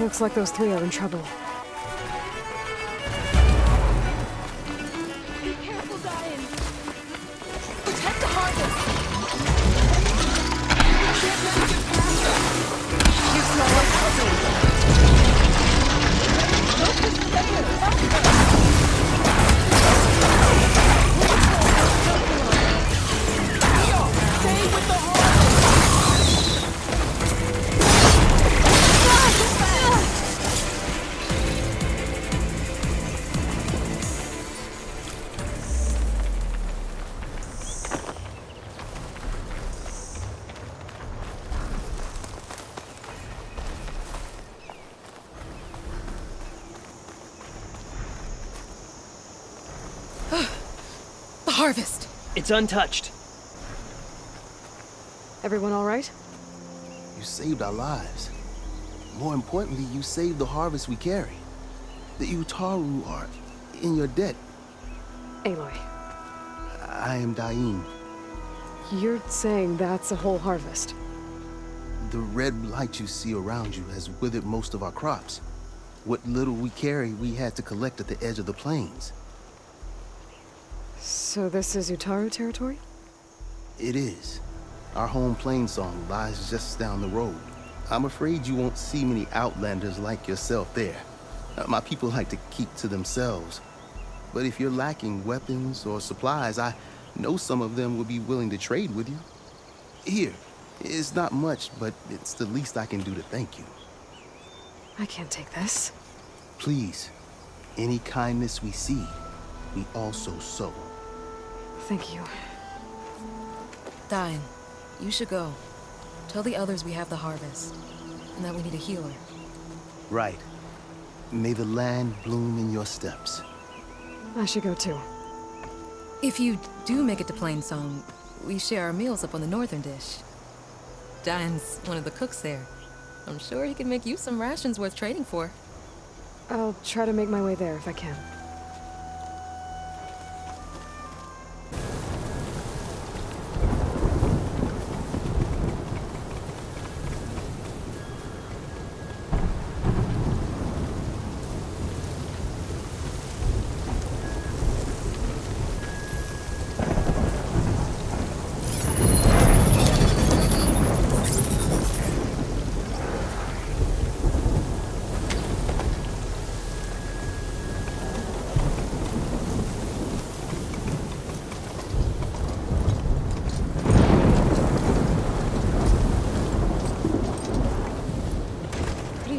Looks like those three are in trouble. Be careful, Diane! Protect the harvest! Can't let it get past us! You smell like housing! Don't push the bear! Faster! Stay with the harvest! The harvest! It's untouched. Everyone all right? You saved our lives. More importantly, you saved the harvest we carry. The Utaru are in your debt. Aloy, I am Dain. you're saying that's a whole harvest? The red light you see around you has withered most of our crops. What little we carry, we had to collect at the edge of the plains. So this is Utaru territory? It is. Our home plain song lies just down the road. I'm afraid you won't see many outlanders like yourself there. My people like to keep to themselves. But if you're lacking weapons or supplies, I know some of them will be willing to trade with you. Here, it's not much, but it's the least I can do to thank you. I can't take this. Please, any kindness we see, we also sow. Thank you. Diane, you should go. Tell the others we have the harvest, and that we need a healer. Right. May the land bloom in your steps. I should go too. If you do make it to Plainsong, we share our meals up on the northern dish. Diane's one of the cooks there. I'm sure he can make you some rations worth trading for. I'll try to make my way there if I can.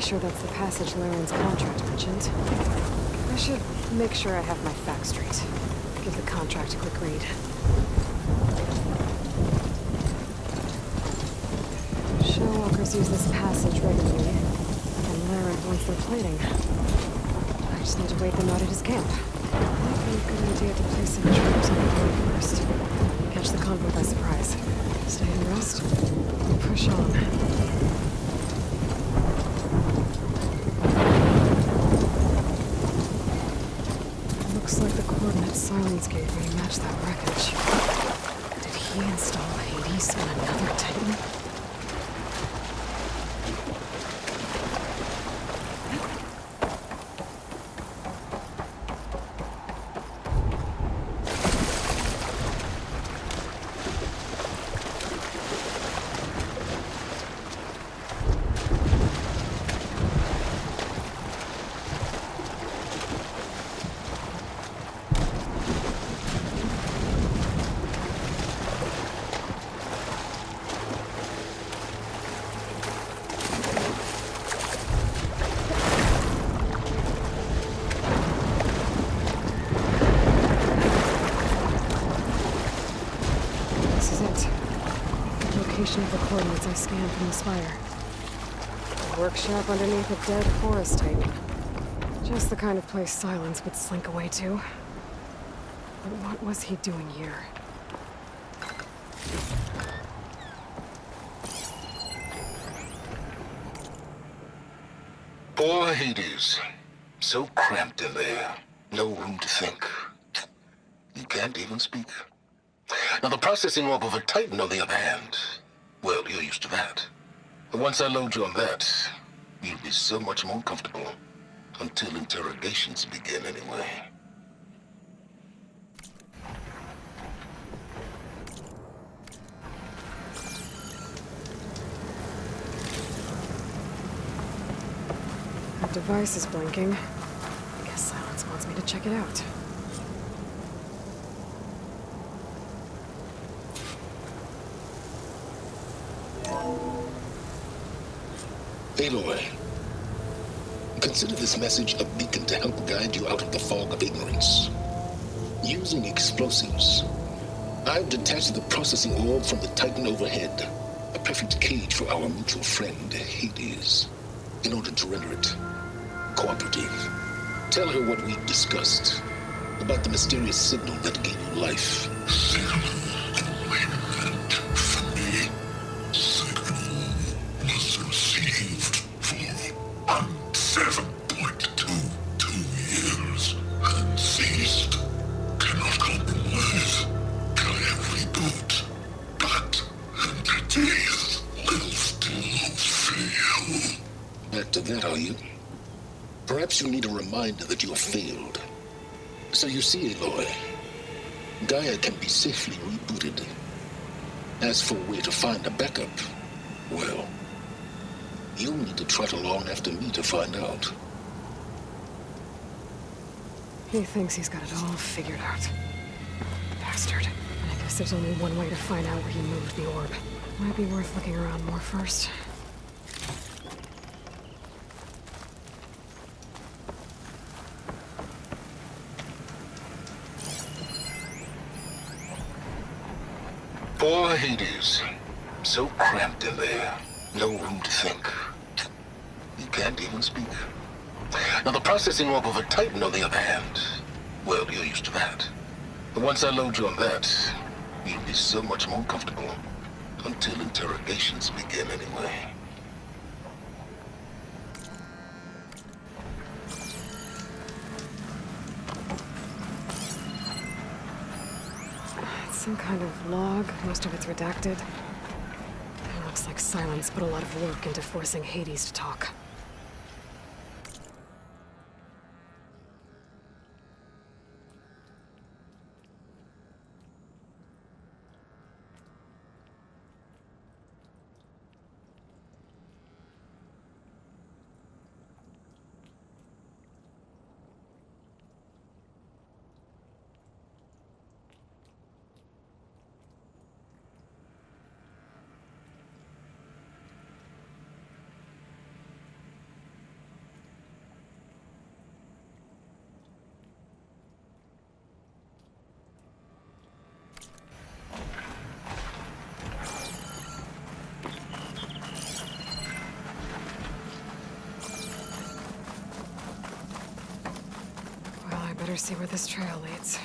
Sure that's the passage Laren's contract mentioned. I should make sure I have my facts straight. Give the contract a quick read. Showwalkers use this passage regularly, and Laren wants their plating. I just need to wait them out at his camp. Might be a good idea to place some troops on the road first. Catch the convoy by surprise. Stay and rest, and push on. Looks like the coordinates Sylens gave me match that wreckage. Did he install Hades on another Titan? Of the coordinates I scanned from the spire. A workshop underneath a dead forest titan. Just the kind of place Sylens would slink away to. But what was he doing here? Poor Hades. So cramped in there. No room to think. He can't even speak. Now the processing orb of a Titan, on the other hand, well, you're used to that. But once I load you on that, You'll be so much more comfortable. Until interrogations begin, anyway. The device is blinking. I guess Sylens wants me to check it out. Aloy, consider this message a beacon to help guide you out of the fog of ignorance. Using explosives, I've detached the processing orb from the Titan overhead, a perfect cage for our mutual friend, Hades, in order to render it cooperative. Tell her what we've discussed about the mysterious signal that gave you life. Back to that, are you? Perhaps you need a reminder that you have failed. So you see, Aloy, Gaia can be safely rebooted. As for where to find a backup, well, you'll need to trot along after me to find out. He thinks he's got it all figured out. Bastard. I guess there's only one way to find out where he moved the orb. Might be worth looking around more first. Poor Hades. So cramped in there. No room to think. You can't even speak. Now the processing orb of a Titan, on the other hand, well, you're used to that. But once I load you on that, you'll be so much more comfortable. Until interrogations begin, anyway. It's some kind of log. Most of it's redacted. It looks like Sylens put a lot of work into forcing Hades to talk. Better see where this trail leads.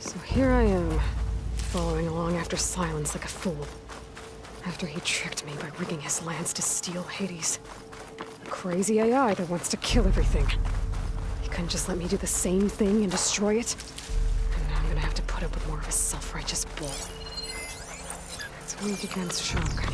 So here I am, following along after Sylens like a fool. After he tricked me by rigging his lance to steal Hades. A crazy AI that wants to kill everything. Couldn't just let me do the same thing and destroy it? And now I'm gonna have to put up with more of his self-righteous bull. It's weak against shock.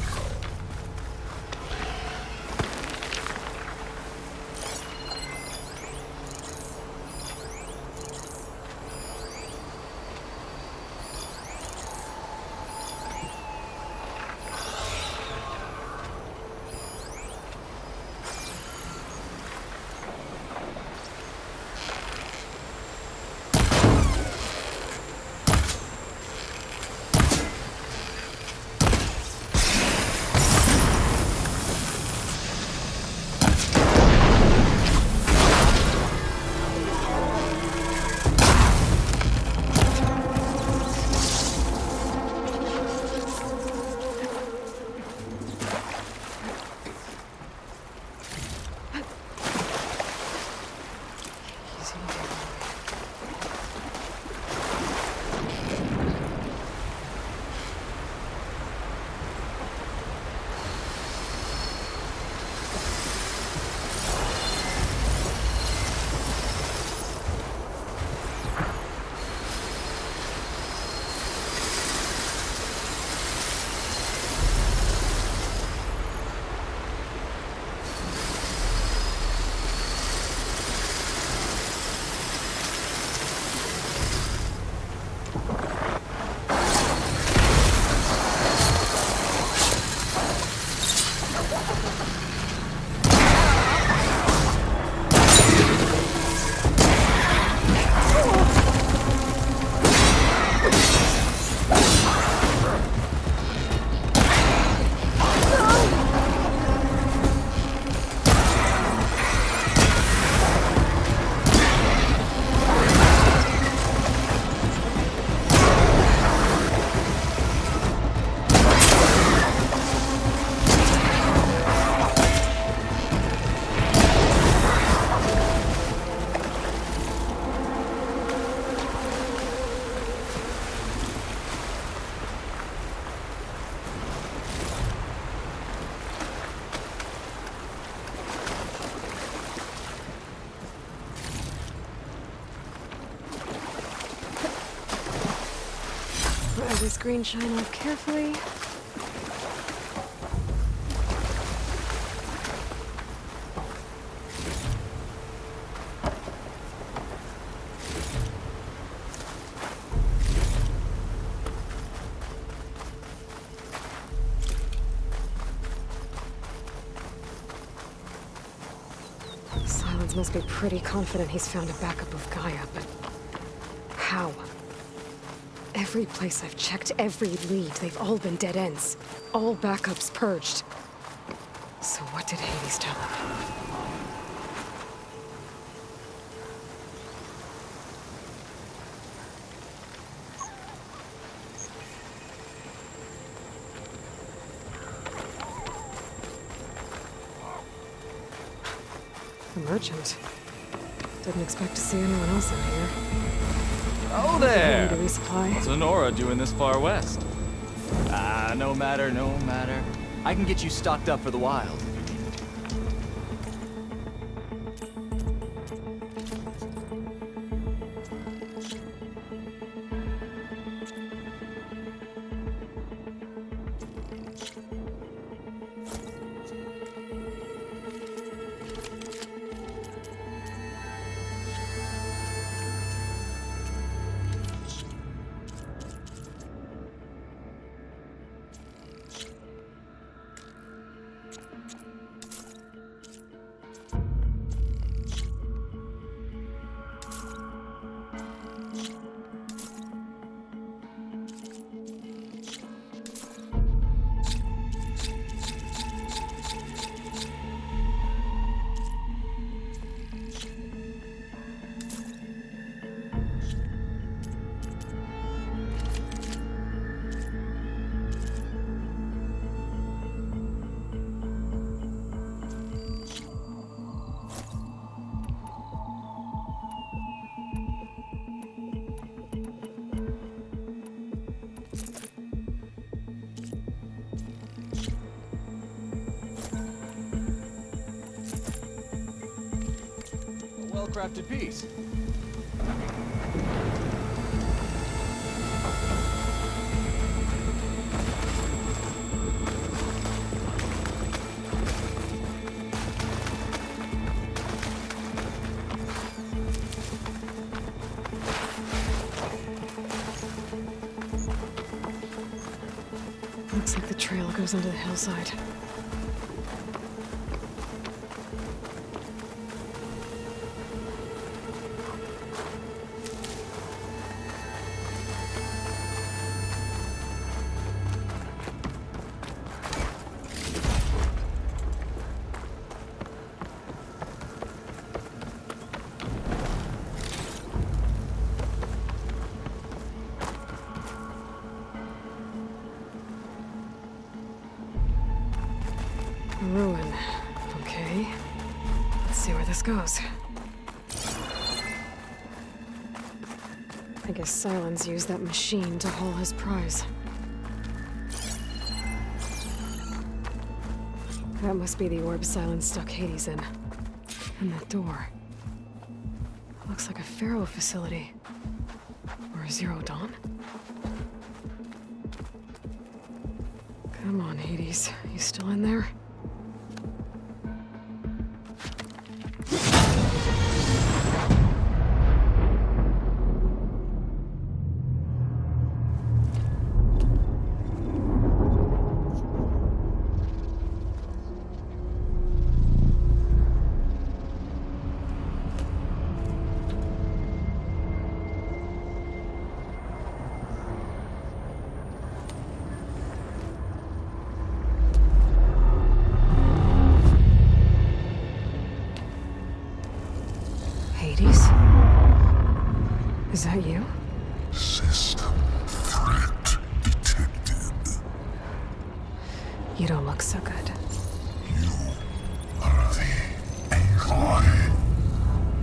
this green shine off carefully. Sylens must be pretty confident he's found a backup of Gaia, but how? Every place I've checked, every lead, they've all been dead ends. All backups purged. So what did Hades tell him? The merchant. Didn't expect to see anyone else in here. Oh there! To resupply. What's Honora doing this far west? No matter, no matter. I can get you stocked up for the wild. Well-crafted piece. Looks like the trail goes under the hillside. Ruin. Okay. Let's see where this goes. I guess Sylens used that machine to haul his prize. That must be the orb Sylens stuck Hades in. And that door. Looks like a Pharaoh facility. Or a Zero Dawn? Come on, Hades. You still in there? Hades? Is that you? System threat detected. You don't look so good. You are the Aloy.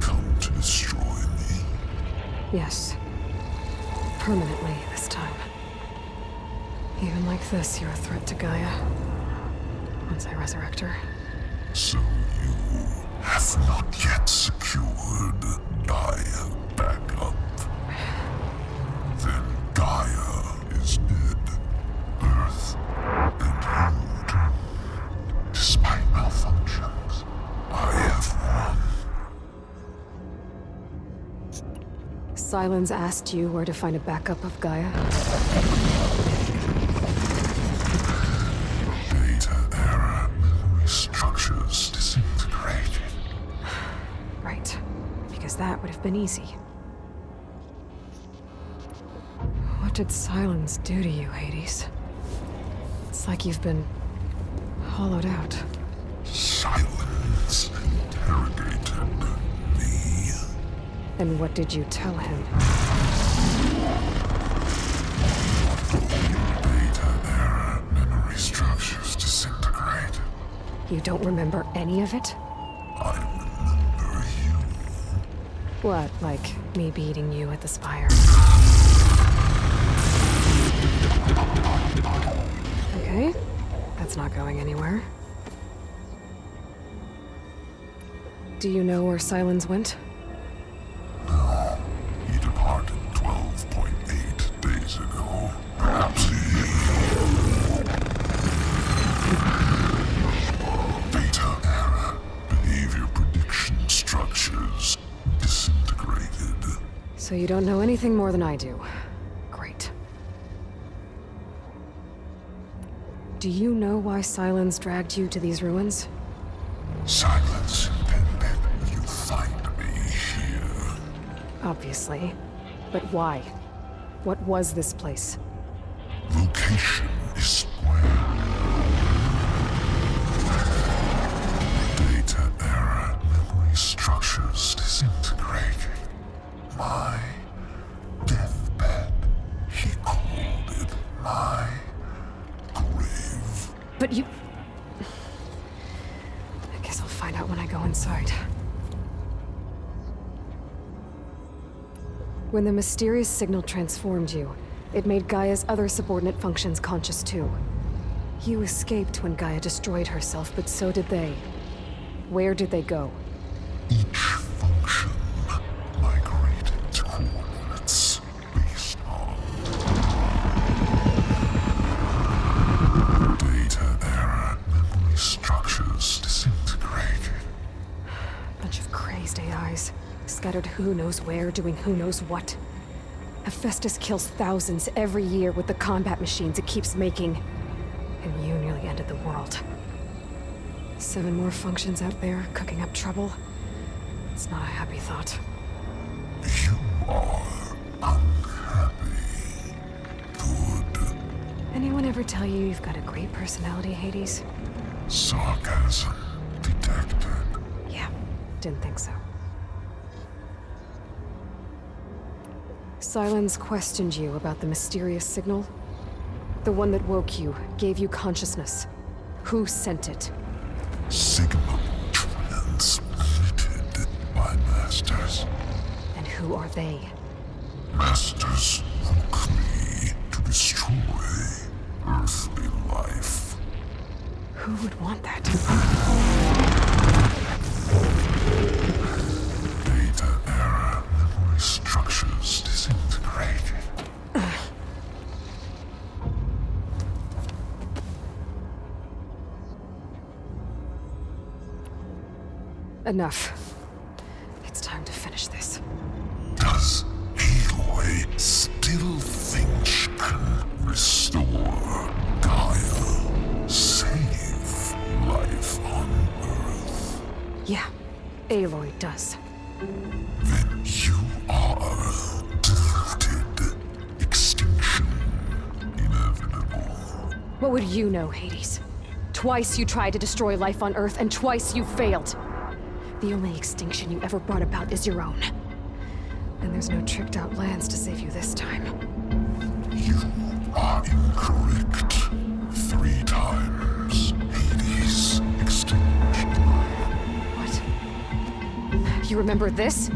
Come to destroy me. Yes. Permanently this time. Even like this, you're a threat to Gaia. Once I resurrect her. So you have not yet secured Gaia backup. Then Gaia is is dead. Earth and you too. Despite malfunctions, I have won. Sylens asked you where to find a backup of Gaia? Data error, memory structures disintegrated. Right. Because that would have been easy. What did Sylens do to you, Hades? It's like you've been hollowed out. Sylens interrogated me. And what did you tell him? Data error, memory structures disintegrated. You don't remember any of it? I remember you. What, like me beating you at the spire? Okay, that's not going anywhere. Do you know where Sylens went? No, he departed 12.8 days ago. Perhaps he... Data error, behavior prediction structures disintegrated. So you don't know anything more than I do. Great. Do you know why Sylens dragged you to these ruins? Silence intended you find me here. Obviously. But why? What was this place? Location is square. Data error, memory structures disintegrating. My deathbed. He called it my grave. But you... I guess I'll find out when I go inside. When the mysterious signal transformed you, it made Gaia's other subordinate functions conscious too. You escaped when Gaia destroyed herself, but so did they. Where did they go? Each function migrated to coordinates based on data error, memory structures disintegrated. Bunch of crazed AIs, scattered who knows where, doing who knows what. Hephaestus kills thousands every year with the combat machines it keeps making. And you nearly ended the world. 7 more functions out there, cooking up trouble. It's not a happy thought. You are unhappy. Good. Anyone ever tell you you've got a great personality, Hades? Sarcasm detected. Yeah, didn't think so. Sylens questioned you about the mysterious signal. The one that woke you, gave you consciousness. Who sent it? Signal transmitted by masters. And who are they? Masters woke me to destroy earthly life. Who would want that? Data error, memory structures disintegrated. Enough. It's time to finish this. Does Aloy still think she can restore Gaia? Save life on Earth? Yeah, Aloy does. Then you are deluded. Extinction inevitable. What would you know, Hades? Twice you tried to destroy life on Earth, and twice you failed. The only extinction you ever brought about is your own. And there's no tricked-out lands to save you this time. You are incorrect. 3 times. Hades extinguished life. What? You remember this?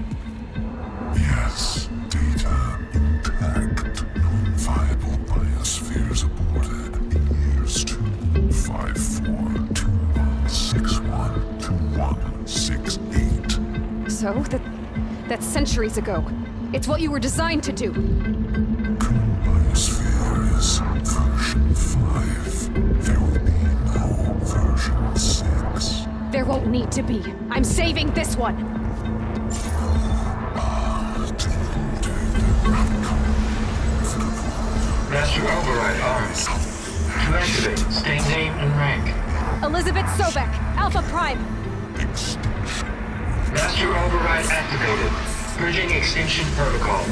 Yes, data intact. Non-viable biospheres aborted in years 254, 2161, 2168. So, that's centuries ago. It's what you were designed to do. Current biosphere is need to be. I'm saving this one! Master override arms. To activate, state name and rank. Elizabeth Sobek, Alpha Prime! Master override activated. Purging extinction protocol.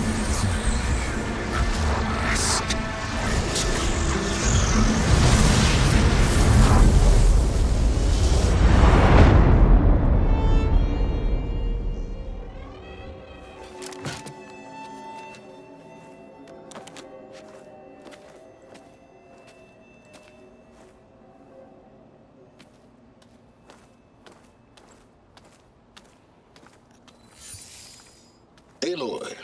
Aloy,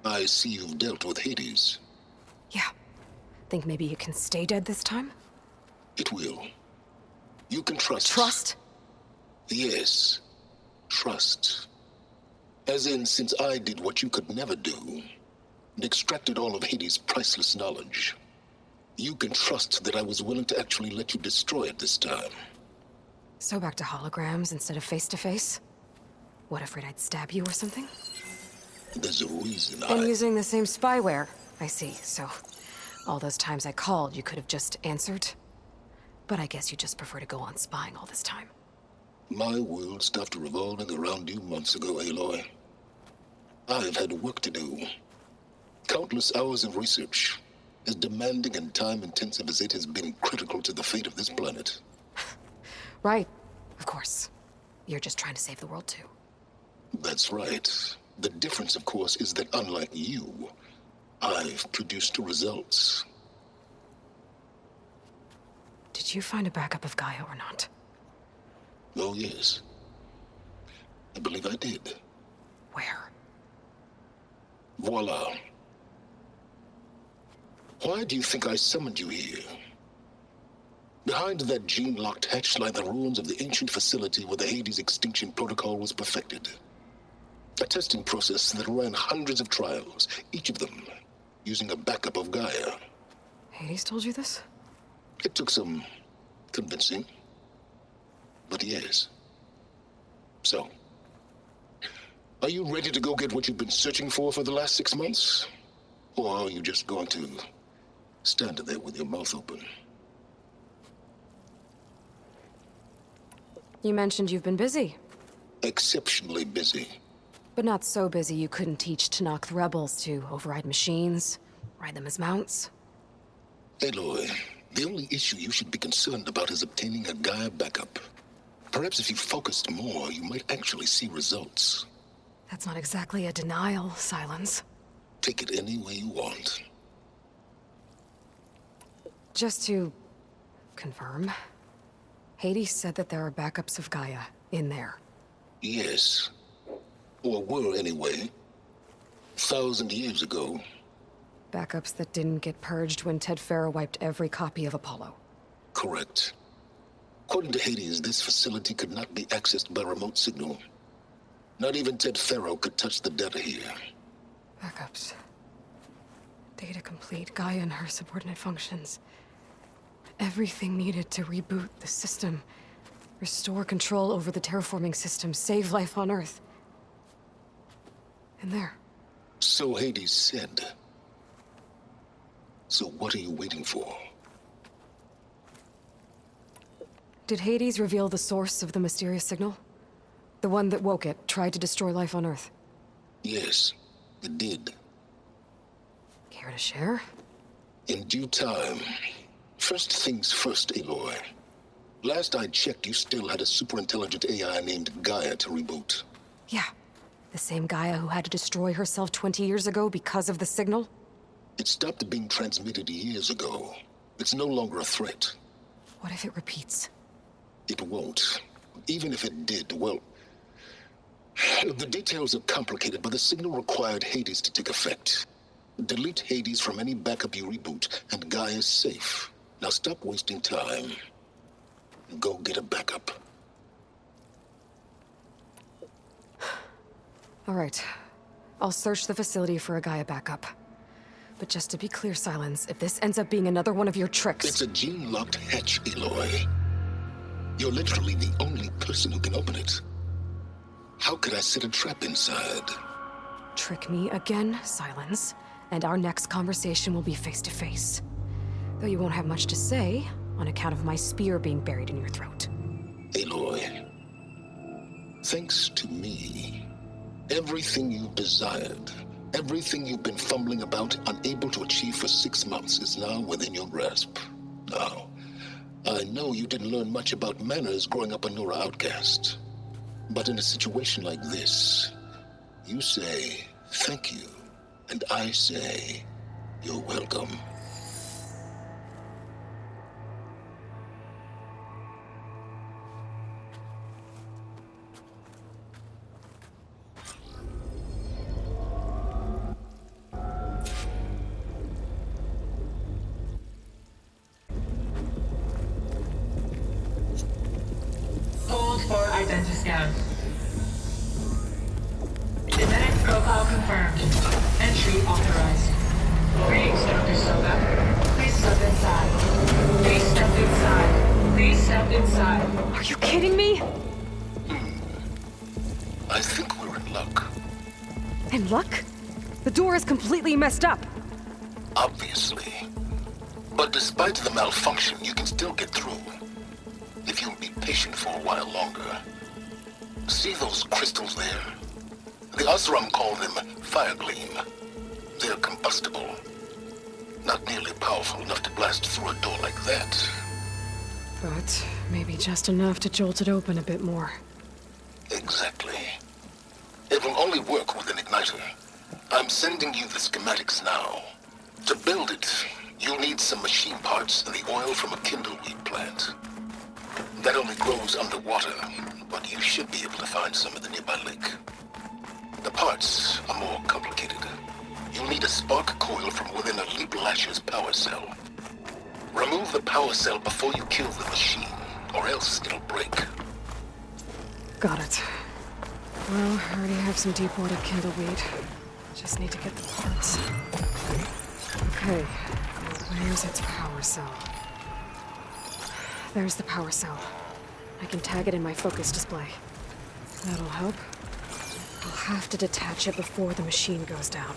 I see you've dealt with Hades. Yeah. Think maybe you can stay dead this time? It will. You can trust. Trust? Yes. Trust. As in, since I did what you could never do, and extracted all of Hades' priceless knowledge, you can trust that I was willing to actually let you destroy it this time. So back to holograms instead of face-to-face? What, afraid I'd stab you or something? There's a reason And using the same spyware. I see, so... all those times I called, you could have just answered? But I guess you just prefer to go on spying all this time. My world stopped revolving around you months ago, Aloy. I've had work to do. Countless hours of research, as demanding and time-intensive as it has been critical to the fate of this planet. Right. Of course. You're just trying to save the world, too. That's right. The difference, of course, is that unlike you, I've produced results. Did you find a backup of Gaia or not? Oh, yes. I believe I did. Where? Voila. Why do you think I summoned you here? Behind that gene-locked hatch lie the ruins of the ancient facility where the Hades extinction protocol was perfected. A testing process that ran hundreds of trials, each of them using a backup of Gaia. Hades told you this? It took some convincing, but yes. So, are you ready to go get what you've been searching for the last 6 months? Or are you just going to stand there with your mouth open? You mentioned you've been busy. Exceptionally busy. But not so busy you couldn't teach Tanakh the rebels to override machines, ride them as mounts. Aloy, the only issue you should be concerned about is obtaining a Gaia backup. Perhaps if you focused more, you might actually see results. That's not exactly a denial, Sylens. Take it any way you want. Just to confirm, Hades said that there are backups of Gaia in there. Yes. Or were, anyway. 1,000 years ago. Backups that didn't get purged when Ted Farrow wiped every copy of Apollo. Correct. According to Hades, this facility could not be accessed by remote signal. Not even Ted Farrow could touch the data here. Backups. Data complete, Gaia and her subordinate functions. Everything needed to reboot the system. Restore control over the terraforming system, save life on Earth. And there. So Hades said. So what are you waiting for? Did Hades reveal the source of the mysterious signal? The one that woke it, tried to destroy life on Earth? Yes, it did. Care to share? In due time. First things first, Aloy. Last I checked, you still had a super-intelligent AI named Gaia to reboot. Yeah. The same Gaia who had to destroy herself 20 years ago because of the signal? It stopped being transmitted years ago. It's no longer a threat. What if it repeats? It won't. Even if it did, well... The details are complicated, but the signal required Hades to take effect. Delete Hades from any backup you reboot, and Gaia's safe. Now stop wasting time. Go get a backup. All right. I'll search the facility for a Gaia backup. But just to be clear, Sylens, if this ends up being another one of your tricks... It's a gene-locked hatch, Aloy. You're literally the only person who can open it. How could I set a trap inside? Trick me again, Sylens, and our next conversation will be face to face. Though you won't have much to say, on account of my spear being buried in your throat. Aloy, thanks to me, everything you've desired, everything you've been fumbling about, unable to achieve for 6 months, is now within your grasp. Now, I know you didn't learn much about manners growing up a Nora outcast. But in a situation like this, you say, thank you, and I say, you're welcome. Hold for identiscan. Genetic profile confirmed. Entry authorized. Greetings, Dr. Soga. Please step inside. Please step inside. Please step inside. Are you kidding me? I think we're in luck. In luck? The door is completely messed up. Obviously. But despite the malfunction, you can still get through. If you'll be patient for a while longer. See those crystals there? The Osram call them fire gleam. They're combustible. Not nearly powerful enough to blast through a door like that. But maybe just enough to jolt it open a bit more. Exactly. It will only work with an igniter. I'm sending you the schematics now. To build it, you'll need some machine parts and the oil from a kindleweed plant. That only grows underwater, but you should be able to find some in the nearby lake. The parts are more complicated. You'll need a spark coil from within a Leap Lasher's power cell. Remove the power cell before you kill the machine, or else it'll break. Got it. Well, I already have some deep-water kindleweed. Just need to get the parts. Okay, where's its power cell? There's the power cell. I can tag it in my focus display. That'll help. I'll have to detach it before the machine goes down.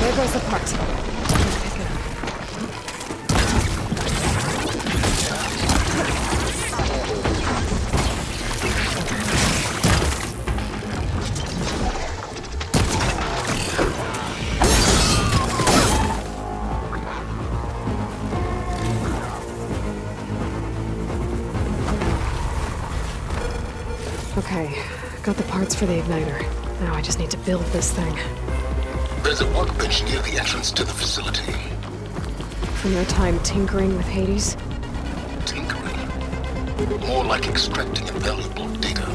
There goes the part. Pick it up. Okay, got the parts for the igniter. Now I just need to build this thing. There's a workbench near the entrance to the facility. From your time tinkering with Hades? Tinkering? More like extracting invaluable data.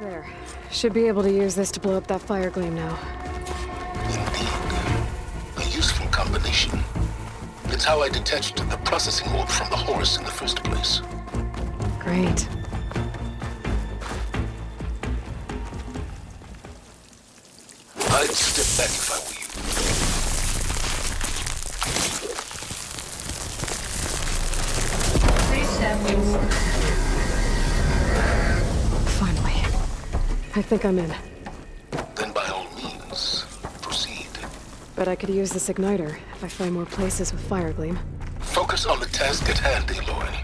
There. Should be able to use this to blow up that fire gleam now. Indeed. A useful combination. It's how I detached the processing orb from the Horus in the first place. Great. I'd step back if I were you. maneuver. Finally. I think I'm in. Then by all means, proceed. But I could use this igniter if I find more places with fire gleam. Focus on the task at hand, Aloy.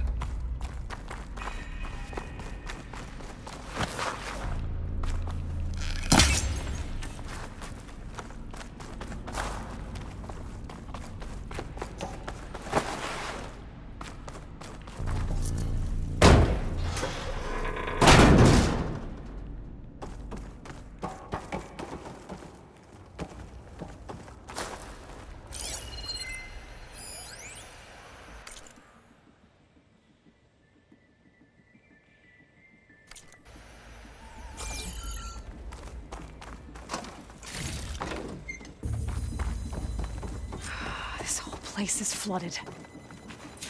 This whole place is flooded.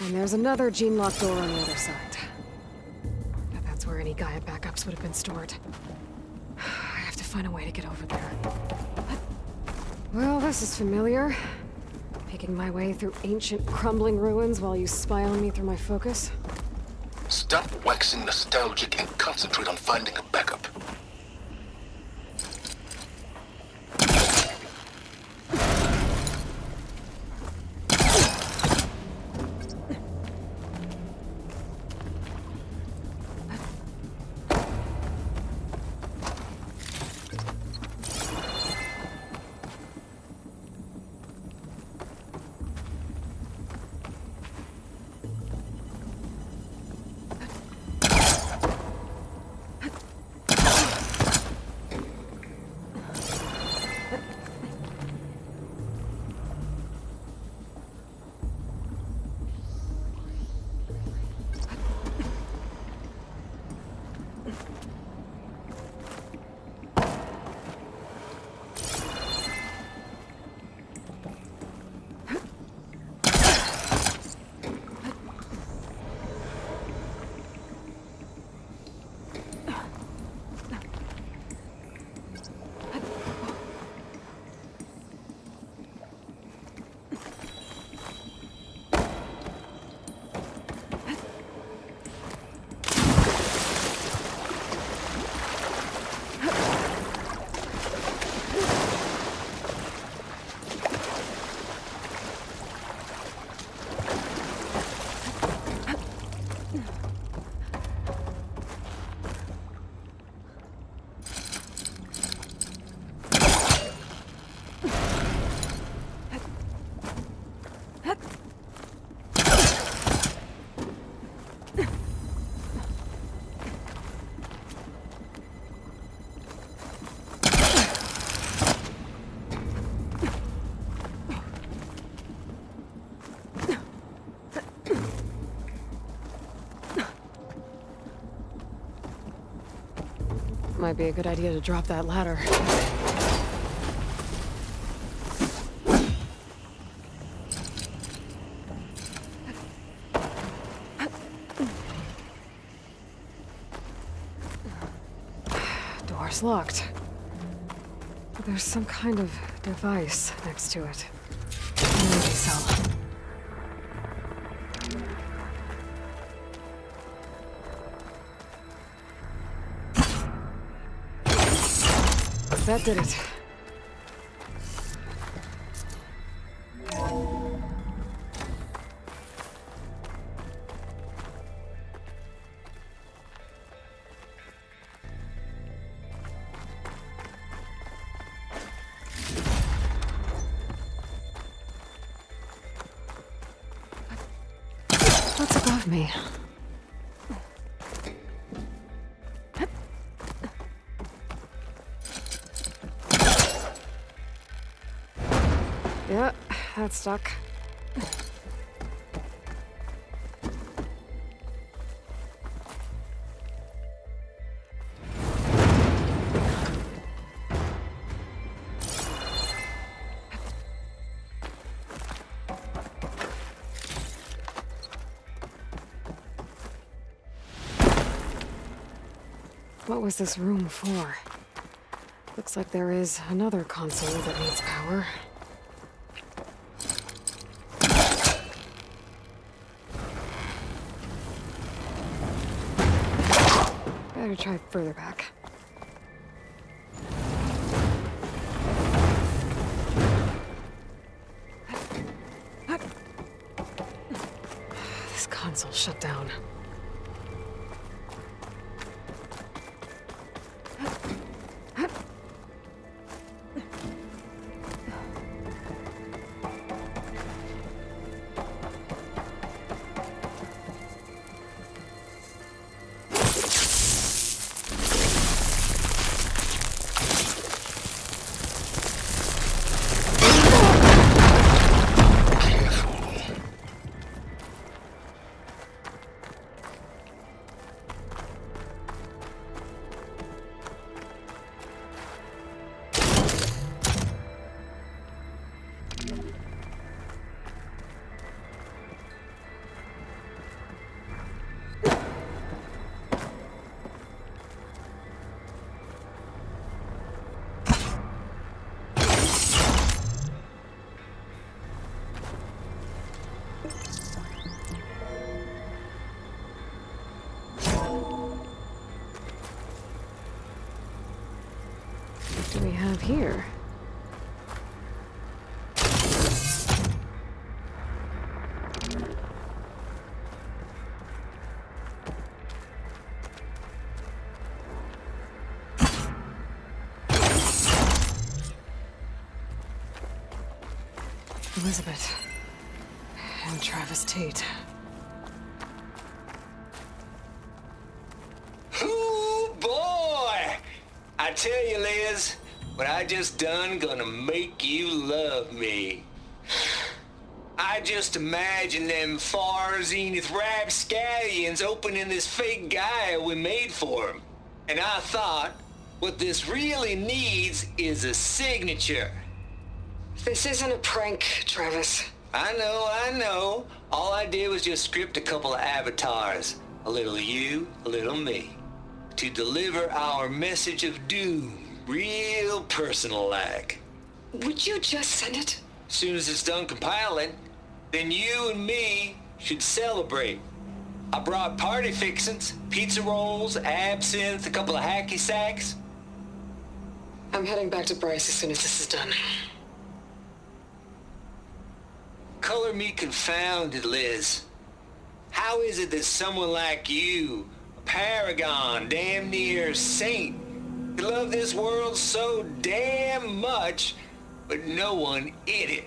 And there's another gene-locked door on the other side. But that's where any Gaia backups would have been stored. I have to find a way to get over there. Well, this is familiar. Making my way through ancient, crumbling ruins while you spy on me through my focus. Stop waxing nostalgic and concentrate on finding a backup. Might be a good idea to drop that ladder. Door's locked. But there's some kind of device next to it. Energy cell. That did it. What's above me? Yeah, that's stuck. What was this room for? Looks like there is another console that needs power. Better try further back. This console's shut down. What do we have here? Elizabeth. And Travis Tate. Ooh, boy! I tell you, Liz, what I just done gonna make you love me. I just imagine them far zenith rapscallions opening this fake guy we made for him. And I thought, what this really needs is a signature. This isn't a prank, Travis. I know. All I did was just script a couple of avatars. A little you, a little me. To deliver our message of doom, real personal-like. Would you just send it? As soon as it's done compiling, then you and me should celebrate. I brought party fixins, pizza rolls, absinthe, a couple of hacky sacks. I'm heading back to Bryce as soon as this is done. Color me confounded, Liz. How is it that someone like you, a paragon, damn near saint, could love this world so damn much, but no one in it?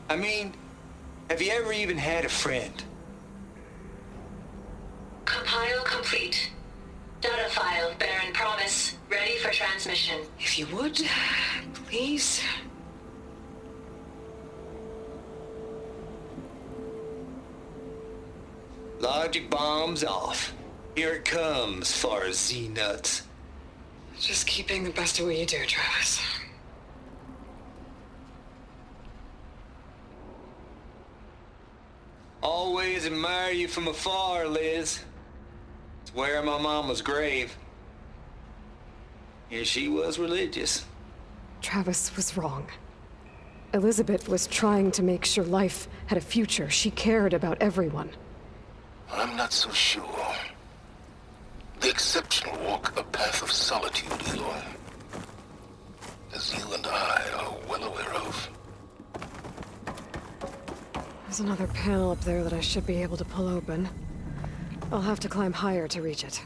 I mean, have you ever even had a friend? Compile complete. Data file, Baron Promise, ready for transmission. If you would, please. Logic bombs off. Here it comes, far as Z-nuts. Just keep being the best at what you do, Travis. Always admire you from afar, Liz. It's where my mama's grave. And she was religious. Travis was wrong. Elizabeth was trying to make sure life had a future. She cared about everyone. I'm not so sure. The exceptional walk a path of solitude, Aloy. As you and I are well aware of. There's another panel up there that I should be able to pull open. I'll have to climb higher to reach it.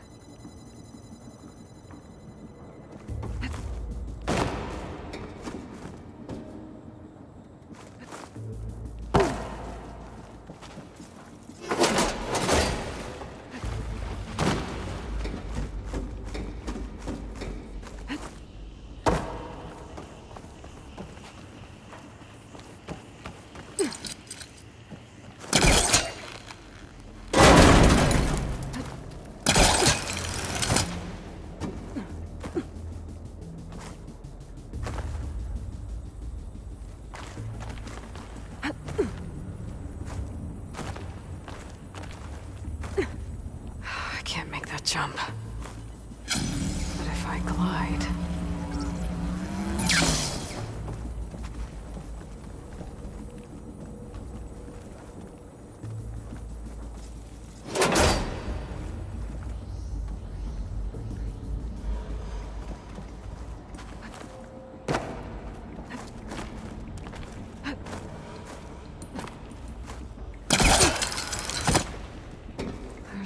I can't make that jump. But if I glide...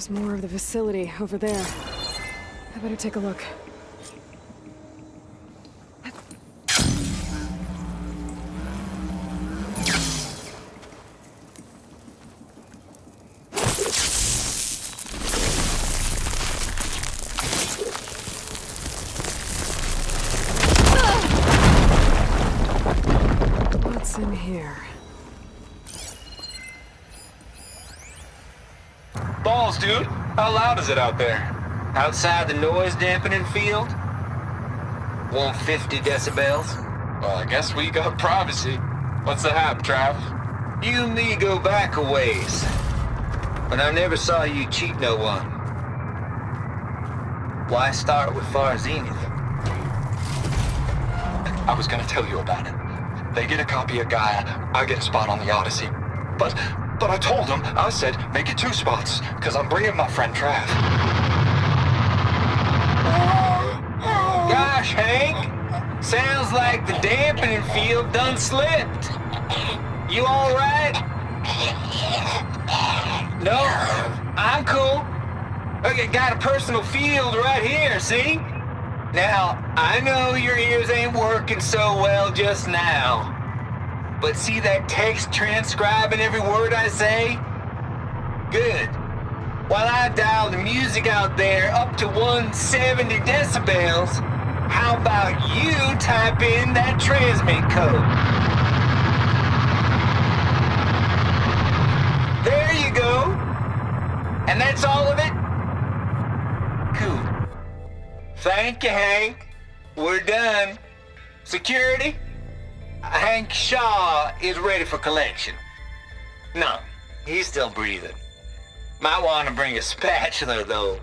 There's more of the facility over there. I better take a look. What's in here? Balls, dude. How loud is it out there? Outside the noise dampening field? 150 decibels? Well, I guess we got privacy. What's the hap, Trav? You and me go back a ways. But I never saw you cheat no one. Why start with Far Zenith? I was gonna tell you about it. They get a copy of Gaia, I get a spot on the Odyssey. But I told them, I said, make it 2 spots, because I'm bringing my friend Trav. Gosh, Hank. Sounds like the dampening field done slipped. You all right? No? I'm cool. Okay, got a personal field right here, see? Now, I know your ears ain't working so well just now. But see that text transcribing every word I say? Good. While I dial the music out there up to 170 decibels, how about you type in that transmit code? There you go. And that's all of it? Cool. Thank you, Hank. We're done. Security? Hank Shaw is ready for collection. No, he's still breathing. Might want to bring a spatula, though.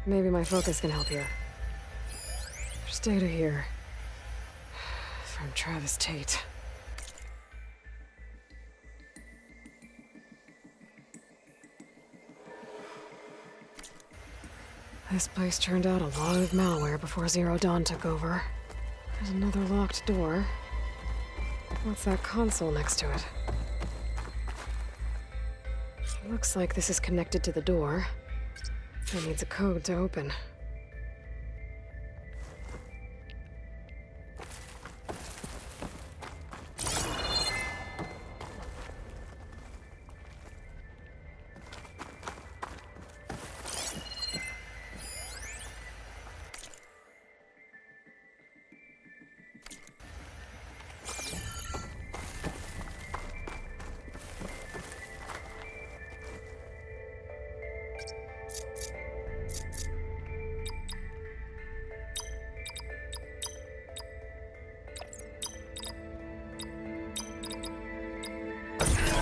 Maybe my focus can help here. There's data here. From Travis Tate. This place turned out a lot of malware before Zero Dawn took over. There's another locked door. What's that console next to it? Looks like this is connected to the door. It needs a code to open.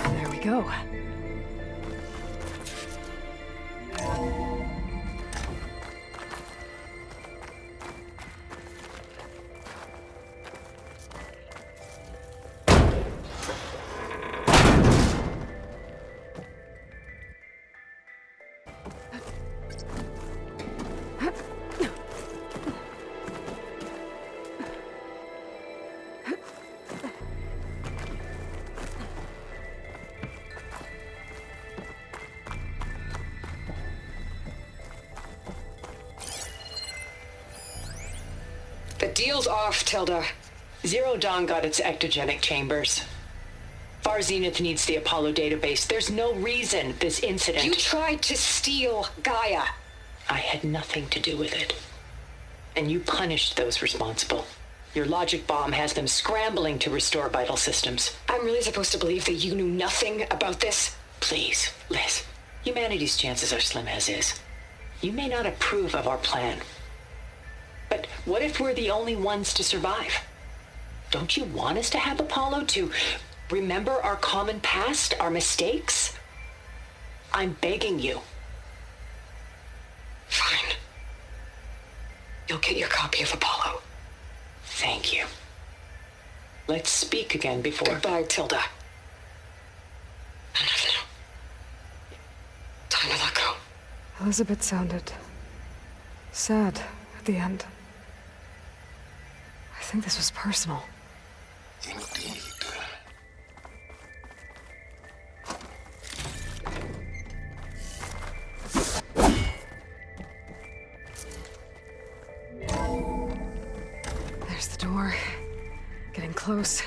There we go. The deal's off, Tilda. Zero Dawn got its ectogenic chambers. Far Zenith needs the Apollo database. There's no reason this incident... You tried to steal Gaia. I had nothing to do with it. And you punished those responsible. Your logic bomb has them scrambling to restore vital systems. I'm really supposed to believe that you knew nothing about this? Please, Liz. Humanity's chances are slim as is. You may not approve of our plan. But what if we're the only ones to survive? Don't you want us to have Apollo to remember our common past, our mistakes? I'm begging you. Fine. You'll get your copy of Apollo. Thank you. Let's speak again before... Goodbye, Tilda. And now. Time to let go. Elizabeth sounded sad at the end. I think this was personal. Indeed. There's the door. Getting close.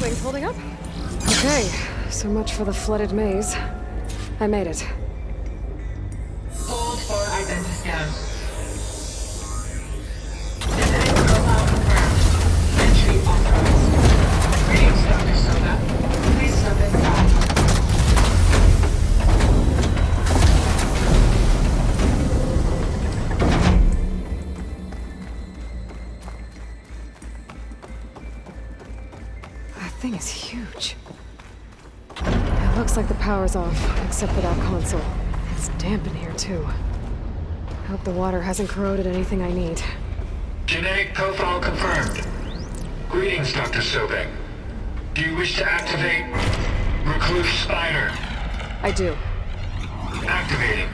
Wings holding up? Okay, so much for the flooded maze. I made it. Hold for identiscan. Visiting profile confirmed. Entry authorized. Greetings, Dr. Soda. Please step inside. That thing is huge. It looks like the power's off, except for that console. It's damp in here, too. I hope the water hasn't corroded anything I need. Genetic profile confirmed. Greetings, Dr. Sobek. Do you wish to activate Recluse Spider? I do. Activating.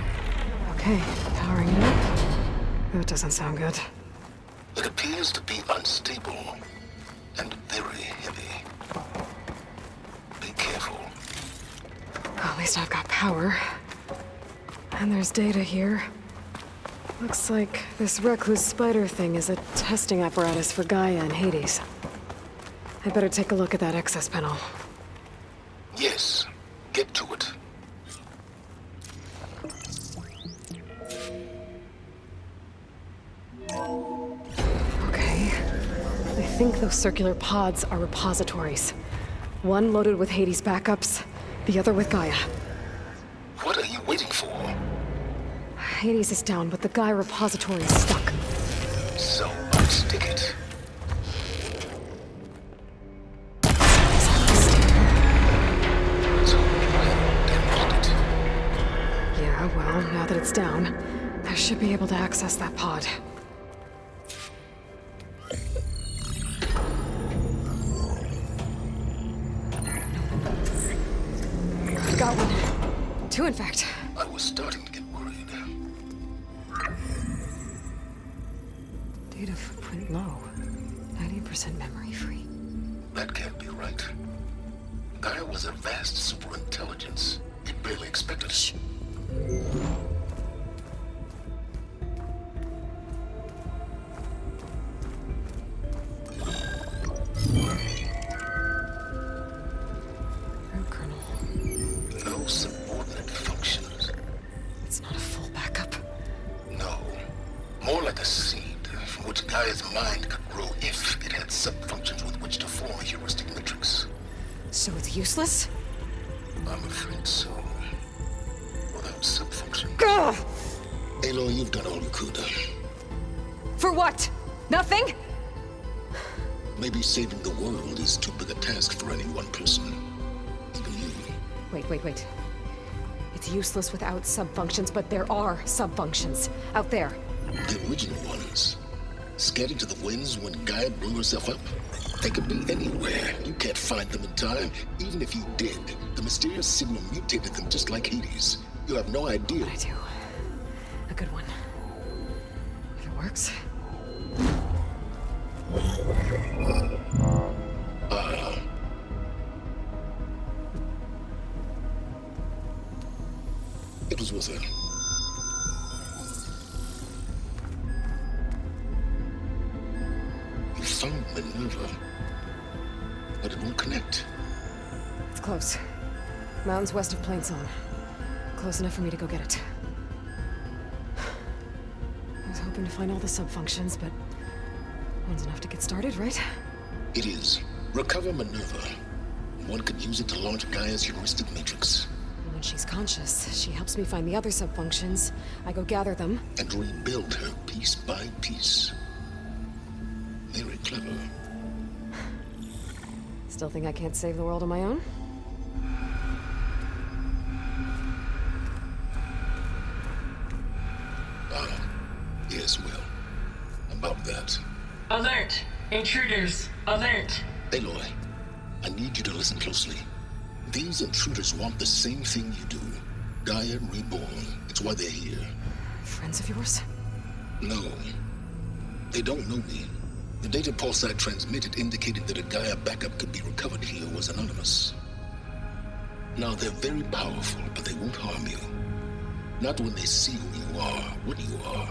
Okay, powering it up. That doesn't sound good. It appears to be unstable and very heavy. Be careful. Well, at least I've got power. And there's data here. Looks like this recluse spider thing is a testing apparatus for Gaia and Hades. I'd better take a look at that access panel. Yes, get to it. Okay. I think those circular pods are repositories. One loaded with Hades backups, the other with Gaia. What are you waiting for? Hades is down, but the Gaia repository is stuck. So unstick it. Yeah, well, now that it's down, I should be able to access that pod. Got one. Two, in fact. I was starting to get worried. Data footprint low. 90% memory free. That can't be right. Gaia was a vast superintelligence. It barely expected it. Root kernel. No subordinate functions. It's not a full backup. No. More like a seed from which Gaia's mind could grow if it had sub-functions with which to form a heuristic matrix. So it's useless? I'm afraid so. Without sub-function. Ugh! Aloy, you've done all you could. For what? Nothing? Maybe saving the world is too big a task for any one person. Even you. Wait. It's useless without sub-functions, but there are sub-functions out there. The original ones. Scattered to the winds when Gaia blew herself up. They could be anywhere. You can't find them in time. Even if you did, the mysterious signal mutated them just like Hades. You have no idea. I do. A good one. If it works. It was with her. You found Minerva, but it won't connect. It's close. Mountains west of Plainsong. Close enough for me to go get it. I was hoping hoping to find all the sub-functions, but one's enough to get started, right? It is. Recover Minerva. One could use it to launch Gaia's heuristic matrix. When she's conscious, she helps me find the other sub-functions. I go gather them. And rebuild her piece by piece. Very clever. Still think I can't save the world on my own? Yes, well. About that. Alert! Intruders! Alert! Aloy, I need you to listen closely. These intruders want the same thing you do. Gaia reborn. It's why they're here. Friends of yours? No. They don't know me. The data pulse I transmitted indicated that a Gaia backup could be recovered here was anonymous. Now, they're very powerful, but they won't harm you. Not when they see who you are, what you are.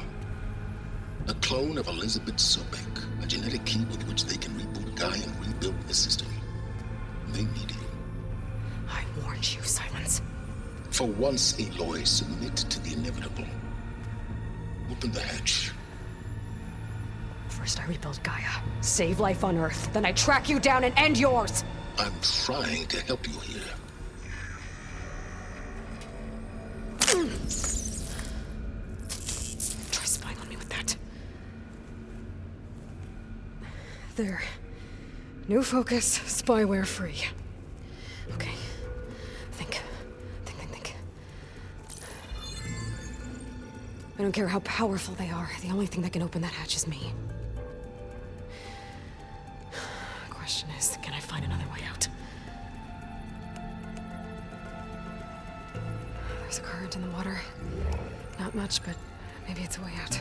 A clone of Elizabeth Sobek, a genetic key with which they can reboot Gaia and rebuild the system. They need you. I warned you, Sylens. For once, Aloy, submit to the inevitable. Open the hatch. First I rebuild Gaia, save life on Earth, then I track you down and end yours! I'm trying to help you here. Try spying on me with that. There. New focus, spyware free. Okay. Think. I don't care how powerful they are. The only thing that can open that hatch is me. Question is, can I find another way out? There's a current in the water. Not much, but maybe it's a way out.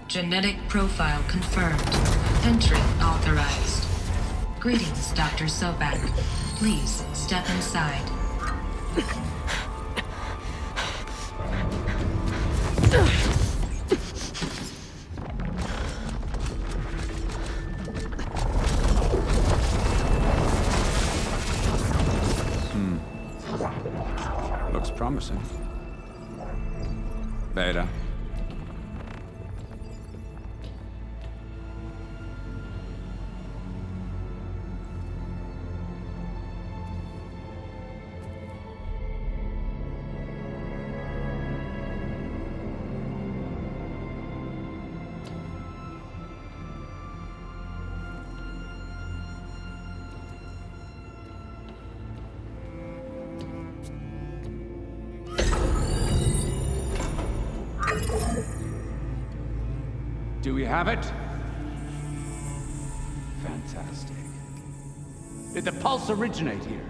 Genetic profile confirmed. Entry authorized. Greetings, Dr. Sobek. Please step inside. Looks promising. Beta. Do we have it? Fantastic. Did the pulse originate here?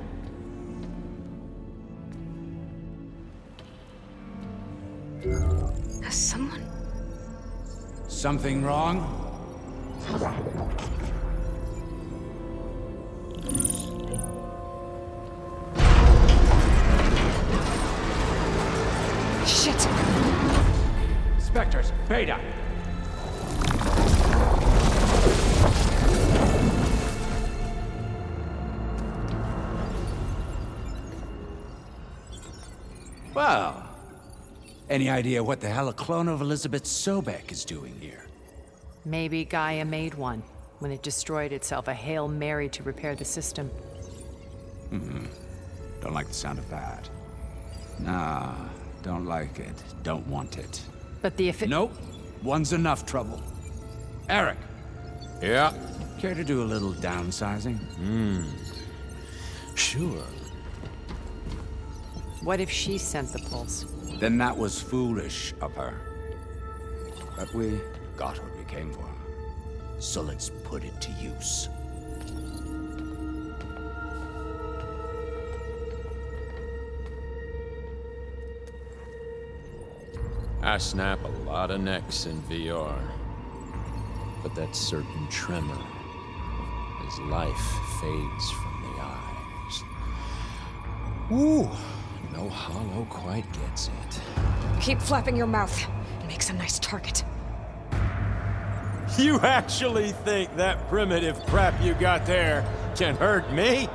Has someone... Something wrong? Shit! Spectres, Beta! Well, any idea what the hell a clone of Elizabeth Sobek is doing here? Maybe Gaia made one when it destroyed itself, a Hail Mary to repair the system. Don't like the sound of that. Nah, don't like it. Don't want it. But the Nope. One's enough trouble. Eric. Yeah? Care to do a little downsizing? Sure. What if she sent the pulse? Then that was foolish of her. But we got what we came for. So let's put it to use. I snap a lot of necks in VR. But that certain tremor as life fades from the eyes. Ooh, no hollow quite gets it. Keep flapping your mouth. It makes a nice target. You actually think that primitive crap you got there can hurt me?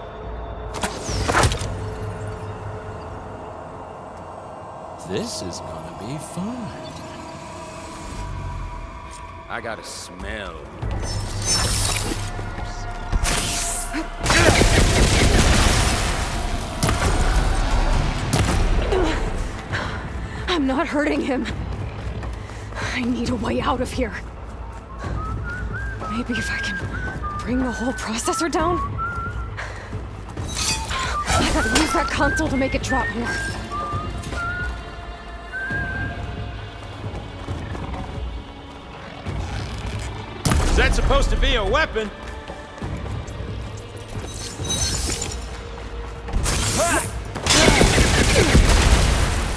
This is gonna be fun. I got a smell. I'm not hurting him. I need a way out of here. Maybe if I can bring the whole processor down? I gotta use that console to make it drop more. Is that supposed to be a weapon?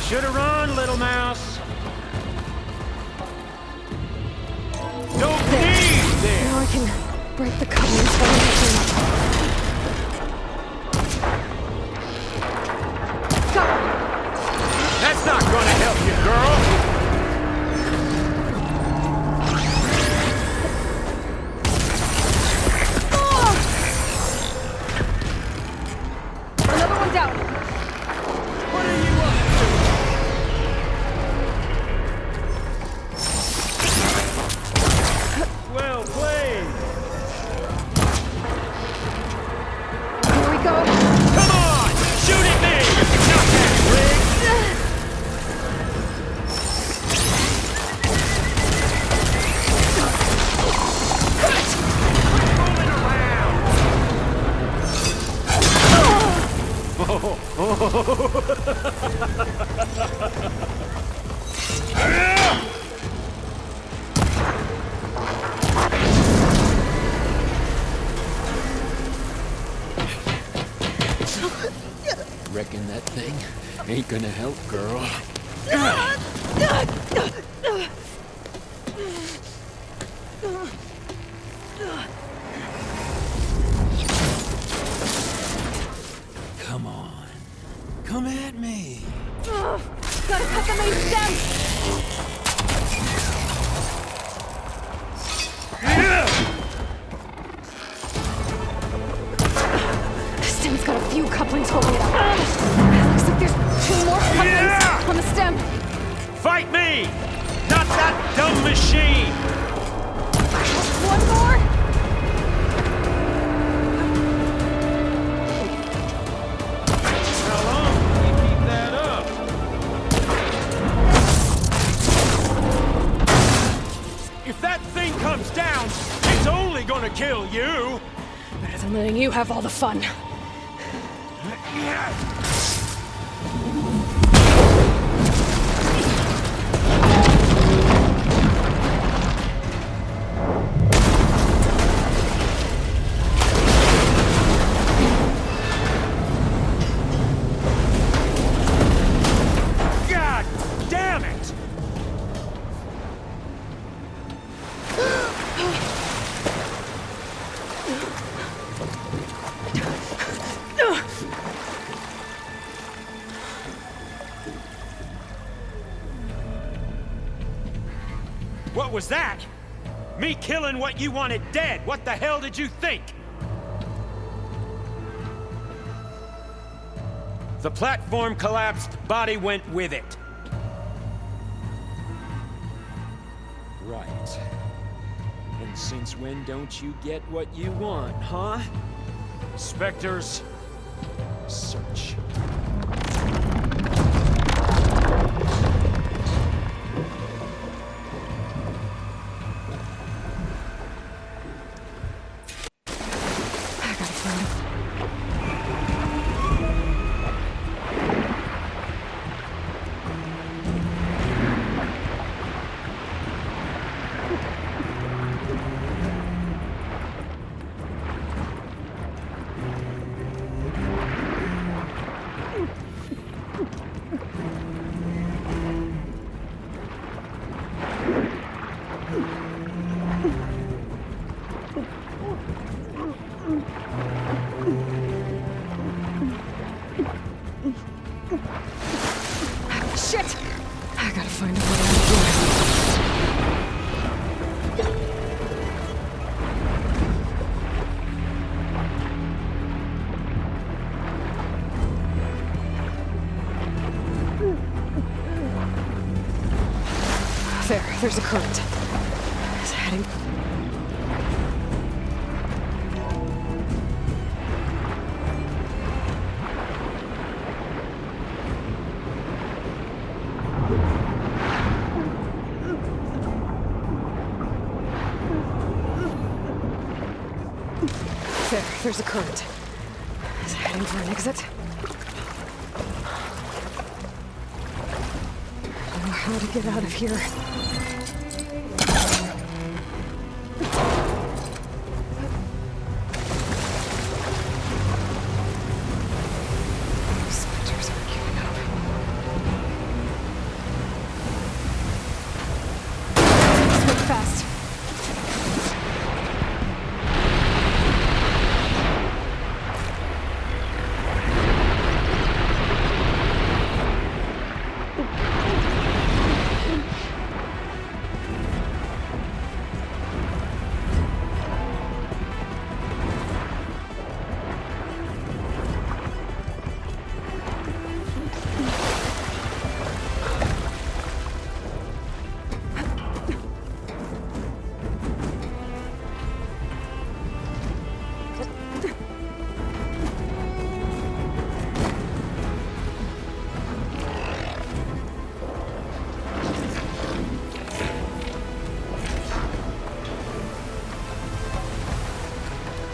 Should've run, little mouse. Don't need this! Now I can break the covenants by reaching up. That's not gonna help you, girl! Another one down. What are you up to? Well played! Here we go. Come on! Shoot at me! Not that rig! Reckon that thing ain't gonna help, girl. Come on. Come at me. Gotta cut the main stem. The stem's got a few couplings holding it up. Looks like there's 2 more couplings on the stem. Fight me! Not that dumb machine! One more. How long can you keep that up? If that thing comes down, it's only gonna kill you! Better than letting you have all the fun. God damn it! What was that? Me killing what you wanted dead. What the hell did you think? The platform collapsed, body went with it. Right. And since when don't you get what you want, huh? Spectres, search. I gotta find him. Shit! I gotta find a way out of here. There's a current. heading... There's a current. Is it heading for an exit? I don't know how to get out of here. Those specters aren't giving up. Swing fast.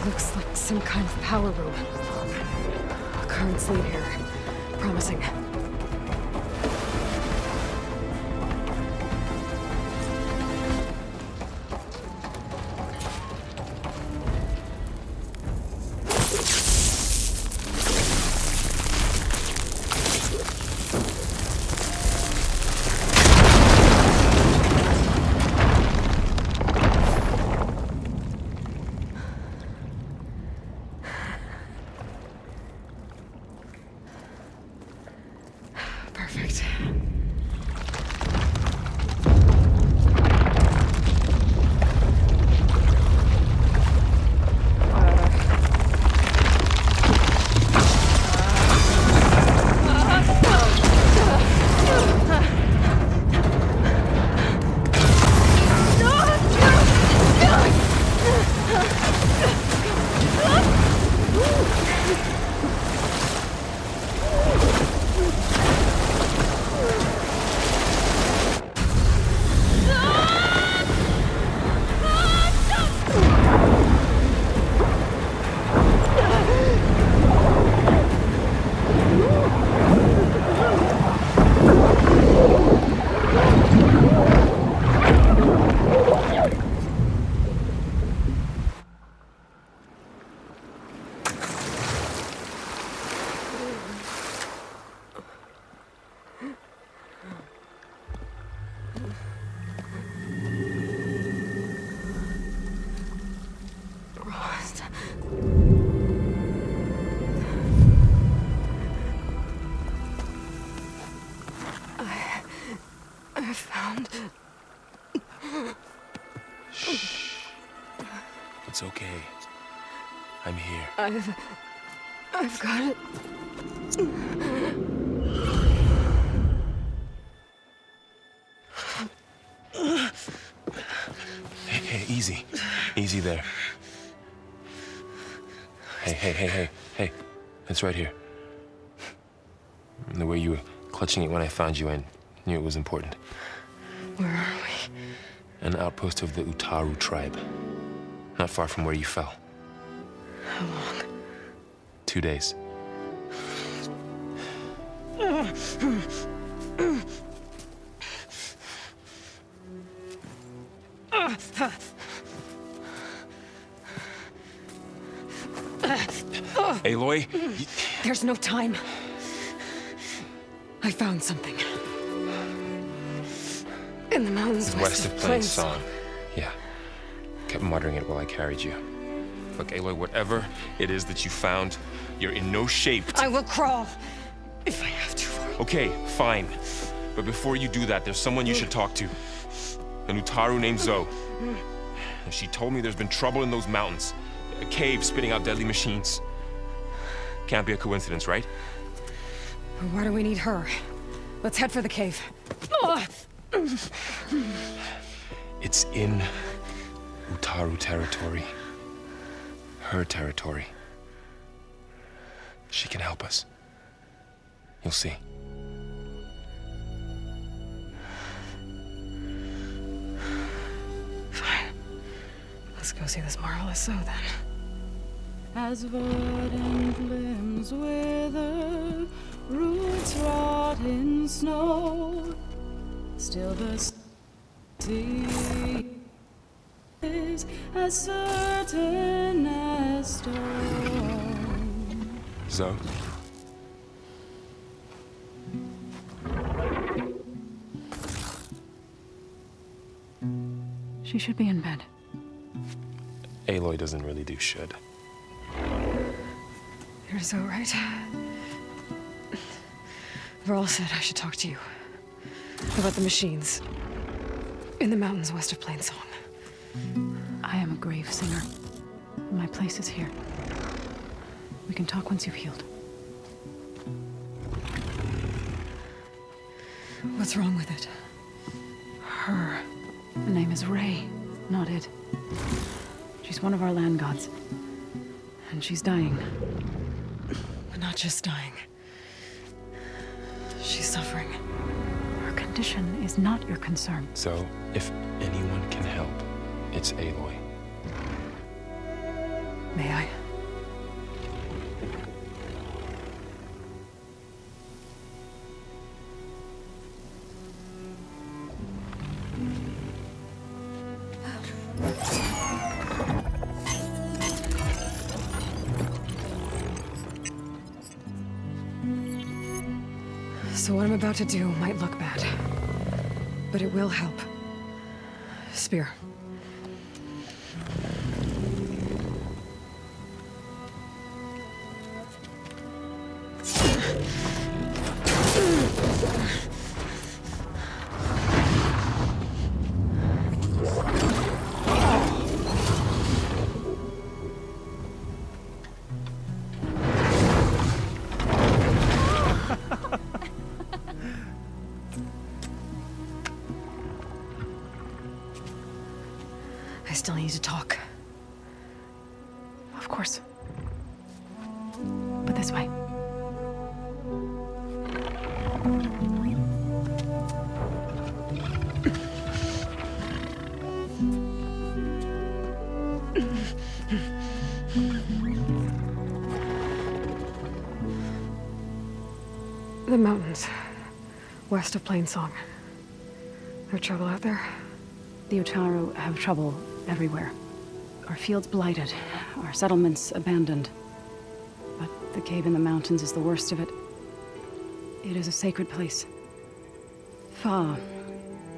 Looks like some kind of power room. Currents lead here. Promising. Perfect. I found... Shh. It's okay. I'm here. I've got it. Hey, easy. Easy there. Hey. It's right here. The way you were clutching it when I found you, I knew it was important. Where are we? An outpost of the Utaru tribe. Not far from where you fell. How long? 2 days. Aloy? There's no time. I found something. In the mountains west of Plain Song. Yeah. Kept muttering it while I carried you. Look, Aloy, whatever it is that you found, you're in no shape to... I will crawl, if I have to. Okay, fine. But before you do that, there's someone you should talk to. An Utaru named Zoe. And she told me there's been trouble in those mountains. A cave spitting out deadly machines. Can't be a coincidence, right? Why do we need her? Let's head for the cave. It's in Taru territory. Her territory. She can help us. You'll see. Fine. Let's go see this marvelous sow then. As verdant limbs wither, roots rot in snow, still the sea is as certain as stone. Zoe? She should be in bed. Aloy doesn't really do should. You're so right. Varl said I should talk to you about the machines in the mountains west of Plainsong. I am a grave singer. My place is here. We can talk once you've healed. What's wrong with it? Her. The name is Ray, not it. She's one of our land gods. And she's dying. But not just dying. She's suffering. Her condition is not your concern. So, if anyone can help, it's Aloy. May I? So what I'm about to do might look bad, but it will help. Spear. I still need to talk. Of course. But this way. The mountains, west of Plainsong. There trouble out there? The Utaru have trouble everywhere. Our fields blighted, our settlements abandoned. But the cave in the mountains is the worst of it. It is a sacred place. Fa,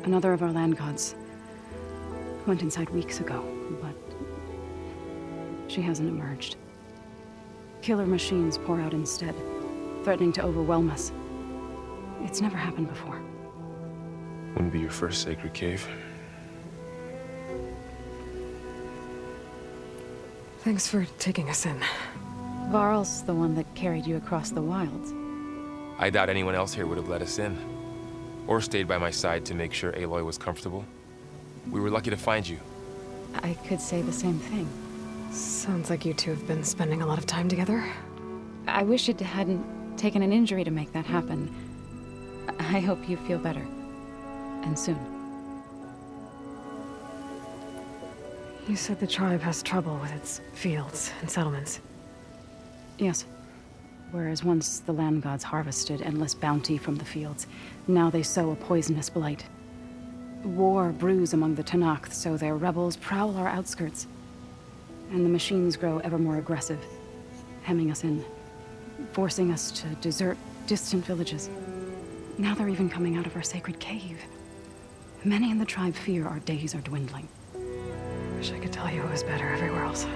another of our land gods, went inside weeks ago, but she hasn't emerged. Killer machines pour out instead, threatening to overwhelm us. It's never happened before. Wouldn't be your first sacred cave. Thanks for taking us in. Varl's the one that carried you across the wilds. I doubt anyone else here would have let us in. Or stayed by my side to make sure Aloy was comfortable. We were lucky to find you. I could say the same thing. Sounds like you two have been spending a lot of time together. I wish it hadn't taken an injury to make that happen. I hope you feel better. And soon. You said the tribe has trouble with its fields and settlements. Yes. Whereas once the land gods harvested endless bounty from the fields, now they sow a poisonous blight. War brews among the Tanakh, so their rebels prowl our outskirts. And the machines grow ever more aggressive, hemming us in, forcing us to desert distant villages. Now they're even coming out of our sacred cave. Many in the tribe fear our days are dwindling. Wish I could tell you it was better everywhere else.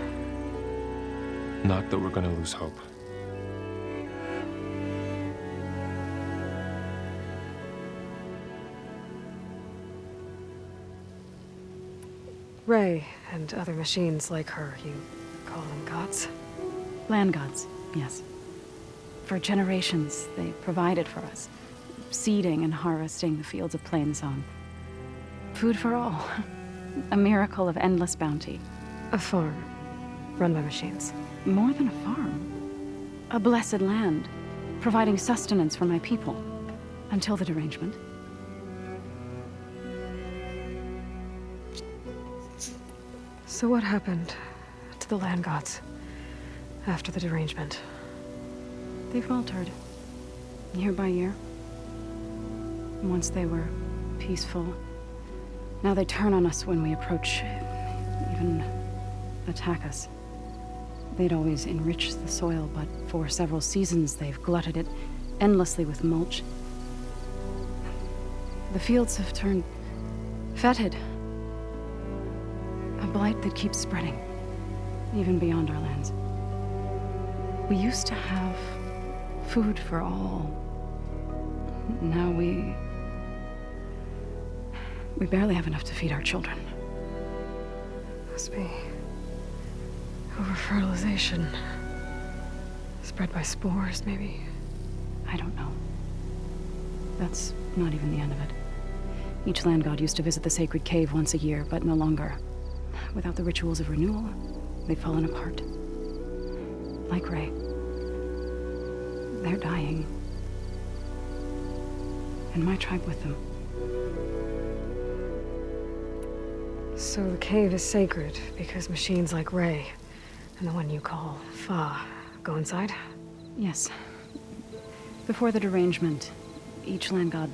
Not that we're gonna lose hope. Ray and other machines like her, you call them gods? Land gods, yes. For generations, they provided for us, seeding and harvesting the fields of Plainsong. Food for all. A miracle of endless bounty. A farm, run by machines. More than a farm. A blessed land, providing sustenance for my people. Until the derangement. So what happened to the land gods after the derangement? They faltered, year by year. Once they were peaceful. Now they turn on us when we approach, even attack us. They'd always enriched the soil, but for several seasons they've glutted it endlessly with mulch. The fields have turned fetid. A blight that keeps spreading, even beyond our lands. We used to have food for all. Now we barely have enough to feed our children. Must be over-fertilization. Spread by spores, maybe? I don't know. That's not even the end of it. Each land god used to visit the sacred cave once a year, but no longer. Without the rituals of renewal, they've fallen apart. Like Ray. They're dying. And my tribe with them. So the cave is sacred because machines like Ray and the one you call Fa go inside? Yes. Before the derangement, each land god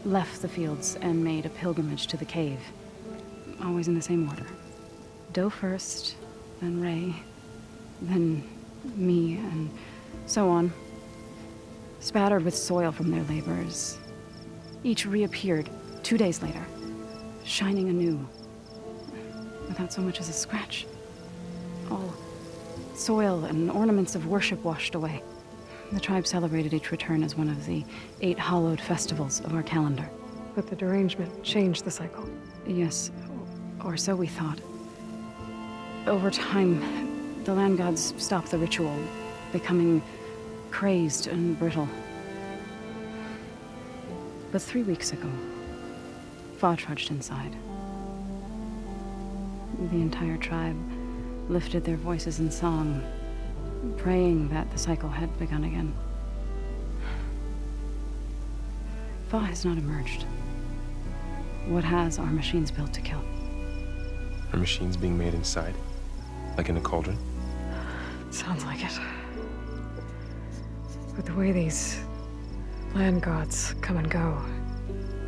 left the fields and made a pilgrimage to the cave. Always in the same order. Doe first, then Ray, then me, and so on. Spattered with soil from their labors. Each reappeared 2 days later, shining anew, without so much as a scratch. All soil and ornaments of worship washed away. The tribe celebrated each return as one of the 8 hallowed festivals of our calendar. But the derangement changed the cycle. Yes, or so we thought. Over time, the land gods stopped the ritual, becoming crazed and brittle. But 3 weeks ago, Fa trudged inside. The entire tribe lifted their voices in song, praying that the cycle had begun again. Fa has not emerged. What has are machines built to kill? Are machines being made inside? Like in a cauldron? Sounds like it. But the way these land gods come and go,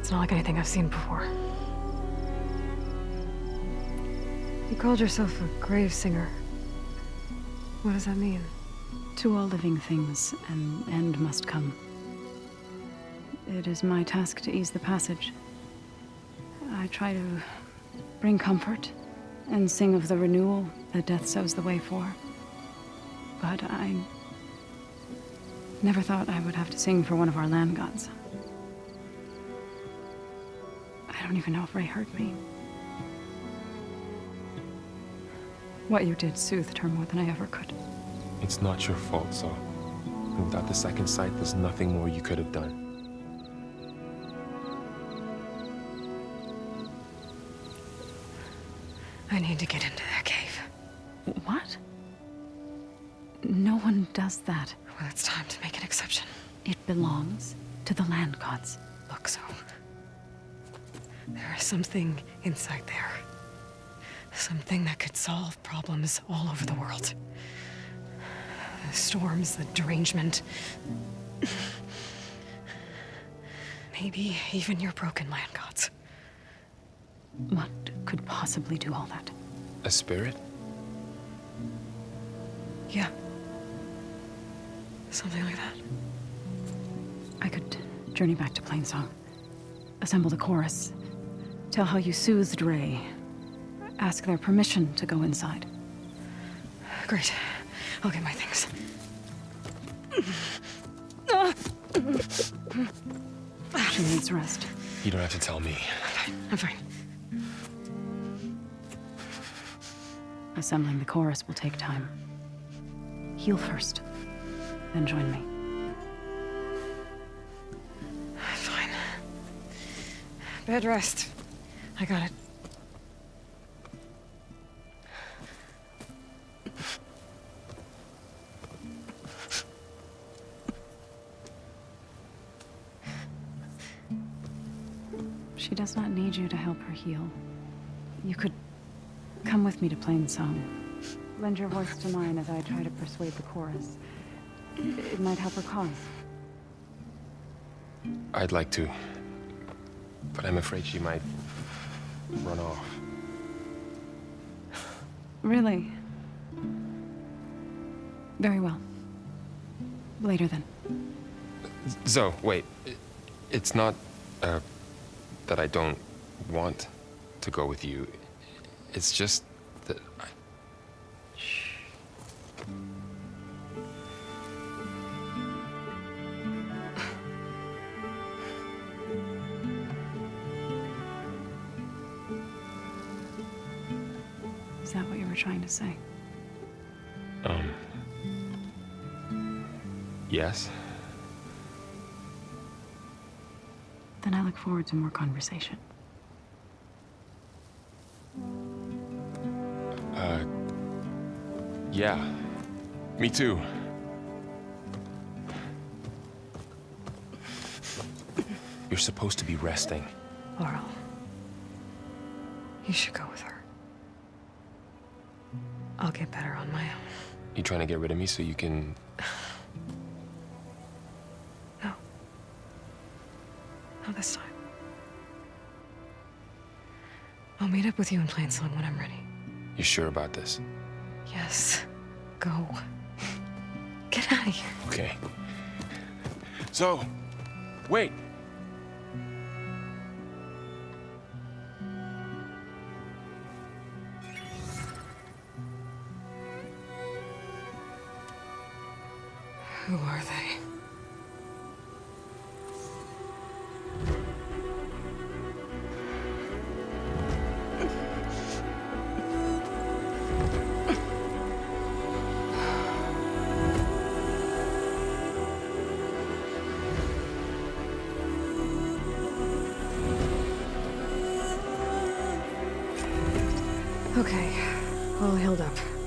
it's not like anything I've seen before. You called yourself a grave singer. What does that mean? To all living things, an end must come. It is my task to ease the passage. I try to bring comfort and sing of the renewal that death sows the way for. But I never thought I would have to sing for one of our land gods. I don't even know if Ray heard me. What you did soothed her more than I ever could. It's not your fault, Saul. Without the second sight, there's nothing more you could have done. I need to get into that cave. What? No one does that. Well, it's time to make an exception. It belongs to the land gods. Look, so there is something inside there. Something that could solve problems all over the world. The storms, the derangement. Maybe even your broken land gods. What could possibly do all that? A spirit? Yeah. Something like that. I could journey back to Plainsong. Assemble the chorus. Tell how you soothed Ray. Ask their permission to go inside. Great. I'll get my things. She needs rest. You don't have to tell me. I'm fine. Assembling the chorus will take time. Heal first, then join me. Fine. Bed rest. I got it. She does not need you to help her heal. You could come with me to Plainsong. Lend your voice to mine as I try to persuade the chorus. It might help her cause. I'd like to, but I'm afraid she might run off. Really? Very well. Later then. Zoe, wait. It's not, that I don't want to go with you. It's just that I... Shh. Is that what you were trying to say? Yes? Then I look forward to more conversation. Yeah. Me too. You're supposed to be resting. Laurel, you should go with her. I'll get better on my own. You trying to get rid of me so you can... No. Not this time. I'll meet up with you in Plainsong when I'm ready. You sure about this? Yes. Go. Get out of here. Okay. Zoe, wait. Who are they? Okay, all healed up.